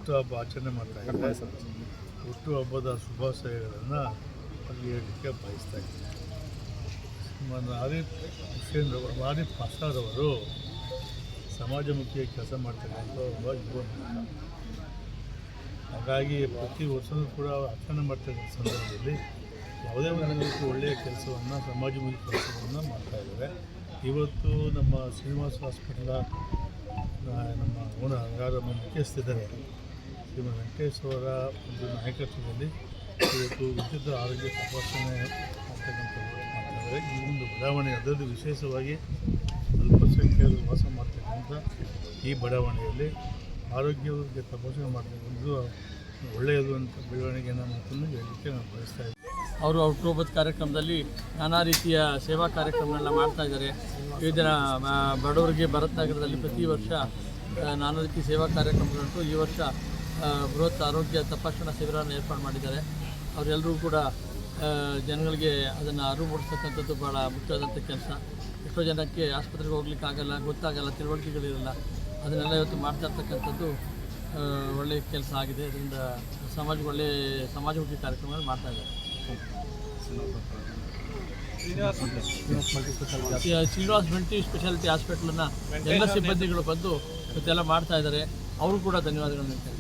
ಹುಟ್ಟುಹಬ್ಬ ಆಚರಣೆ ಮಾಡ್ತಾ ಇದ್ದಾರೆ. ಹುಟ್ಟುಹಬ್ಬದ ಶುಭಾಶಯಗಳನ್ನು ಅಲ್ಲಿ ಹೇಳಲಿಕ್ಕೆ ಬಯಸ್ತಾ ಇದ್ದೀನಿ. ಆರಿಫ್ ಪ್ರಸಾದ್ ಅವರು ಸಮಾಜಮುಖಿಯಾಗಿ ಕೆಲಸ ಮಾಡ್ತಕ್ಕಂಥ ಒಬ್ಬ ಯುವ ನಾಯಕ. ಹಾಗಾಗಿ ಪ್ರತಿ ವರ್ಷವೂ ಕೂಡ ಆಚರಣೆ ಮಾಡ್ತಕ್ಕಂಥ ಸಂದರ್ಭದಲ್ಲಿ ಯಾವುದೇ ಒಂದು ರೀತಿ ಒಳ್ಳೆಯ ಕೆಲಸವನ್ನು ಸಮಾಜಮುಖಿ ಕೆಲಸವನ್ನು ಮಾಡ್ತಾಯಿದ್ದಾರೆ. ಇವತ್ತು ನಮ್ಮ ಶ್ರೀನಿವಾಸ ಹಾಸ್ಪಿಟಲ್ ನಮ್ಮ ಮುಖ್ಯಸ್ಥಿದ್ದಾರೆ ಶ್ರೀಮಂತ ವೆಂಕಟೇಶ್ ಅವರ ಒಂದು ನಾಯಕತ್ವದಲ್ಲಿ ಇವತ್ತು ಉಚಿತ ಆರೋಗ್ಯ ತಪಾಸಣೆ ಮಾಡ್ತಕ್ಕಂಥದ್ದು ಮಾಡ್ತಾಯಿದ್ದಾರೆ. ಈ ಒಂದು ಬಡಾವಣೆ ಅದರದ್ದು ವಿಶೇಷವಾಗಿ ಅಲ್ಪಸಂಖ್ಯಾತರು ವಾಸ ಮಾಡ್ತಕ್ಕಂಥ ಈ ಬಡಾವಣೆಯಲ್ಲಿ ಆರೋಗ್ಯ ತಪಾಸಣೆ ಮಾಡ್ತಕ್ಕಂಥದ್ದು ಒಳ್ಳೆಯದು ಅಂತ ಬೆಳವಣಿಗೆಯನ್ನು ಮಾತನ್ನು ಹೇಳಲಿಕ್ಕೆ ನಾನು ಬಯಸ್ತಾ ಇದ್ದೀನಿ. ಅವರು ಹುಟ್ಟುಹಬ್ಬದ ಕಾರ್ಯಕ್ರಮದಲ್ಲಿ ನಾನಾ ರೀತಿಯ ಸೇವಾ ಕಾರ್ಯಕ್ರಮಗಳನ್ನ ಮಾಡ್ತಾಯಿದ್ದಾರೆ. ವಿವಿಧ ಬಡವರಿಗೆ ಭರತ್ ನಗರದಲ್ಲಿ ಪ್ರತಿ ವರ್ಷ ನಾನಾ ರೀತಿ ಸೇವಾ ಕಾರ್ಯಕ್ರಮಗಳುಂಟು. ಈ ವರ್ಷ ಬೃಹತ್ ಆರೋಗ್ಯ ತಪಾಸಣಾ ಶಿಬಿರವನ್ನು ಏರ್ಪಾಡು ಮಾಡಿದ್ದಾರೆ. ಅವರೆಲ್ಲರೂ ಕೂಡ ಜನಗಳಿಗೆ ಅದನ್ನು ಅರಿವು ಮೂಡಿಸ್ತಕ್ಕಂಥದ್ದು ಭಾಳ ಮುಖ್ಯವಾದಂಥ ಕೆಲಸ. ಎಷ್ಟೋ ಜನಕ್ಕೆ ಆಸ್ಪತ್ರೆಗೆ ಹೋಗ್ಲಿಕ್ಕಾಗಲ್ಲ, ಗೊತ್ತಾಗಲ್ಲ, ತಿಳುವಳಿಕೆಗಳಿರಲ್ಲ. ಅದನ್ನೆಲ್ಲ ಇವತ್ತು ಮಾಡ್ತಾ ಇರ್ತಕ್ಕಂಥದ್ದು ಒಳ್ಳೆಯ ಕೆಲಸ ಆಗಿದೆ. ಅದರಿಂದ ಒಳ್ಳೆಯ ಸಮಾಜಮುಖಿ ಕಾರ್ಯಕ್ರಮಗಳು ಮಾಡ್ತಾಯಿದ್ದಾರೆ. ಶ್ರೀನಿವಾಸ್ ಮಲ್ಟಿ ಸ್ಪೆಷಾಲಿಟಿ ಹಾಸ್ಪಿಟಲನ್ನು ಎಲ್ಲ ಸಿಬ್ಬಂದಿಗಳು ಬಂದು ಇವತ್ತೆಲ್ಲ ಮಾಡ್ತಾಯಿದ್ದಾರೆ. ಅವರು ಕೂಡ ಧನ್ಯವಾದಗಳನ್ನು ಹೇಳ್ತಾರೆ.